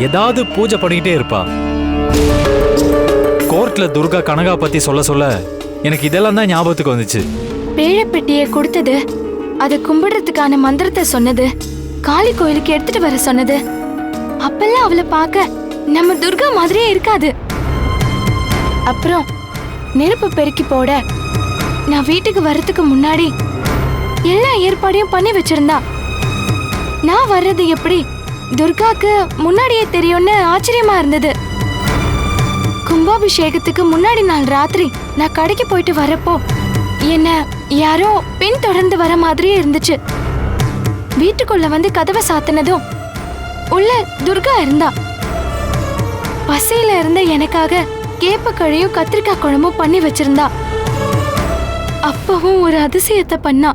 ஏதாவது பூஜை பண்ணிக்கிட்டே இருப்பா. கோர்ட்ல துர்கா கனகா பத்தி சொல்ல சொல்ல எனக்கு இதெல்லாம் தான் ஞாபகத்துக்கு வந்துச்சு. பேழப்பெட்டியை கொடுத்தது, அதை கும்பிடுறதுக்கான மந்திரத்தை சொன்னது, காளி கோயிலுக்கு எடுத்துட்டு வர சொன்னது, அப்பெல்லாம் அவளை பார்க்க நம்ம துர்கா மாதிரியே இருக்காது. அப்புறம் நெருப்பு பெருக்கி போட நான் வீட்டுக்கு வர்றதுக்கு முன்னாடி எல்லா ஏற்பாடையும் பண்ணி வச்சிருந்தா. நான் வர்றது எப்படி துர்காக்கு முன்னாடியே தெரியும்னு ஆச்சரியமா இருந்தது. கும்பாபிஷேகத்துக்கு முன்னாடி நாள் ராத்திரி நான் கடைக்கு போயிட்டு வரப்போ என்ன யாரோ பின் தொடர்ந்து வர மாதிரியே இருந்துச்சு. வீட்டுக்குள்ள வந்து கதவை சாத்தினதும் உள்ள துர்கா இருந்தா. பசியில இருந்த எனக்காக கேப்பக்கழையும் கத்திரிக்காய் குழம்பும் பண்ணி வச்சிருந்தா. அப்பவும் ஒரு அதிசயத்தை பண்ணா.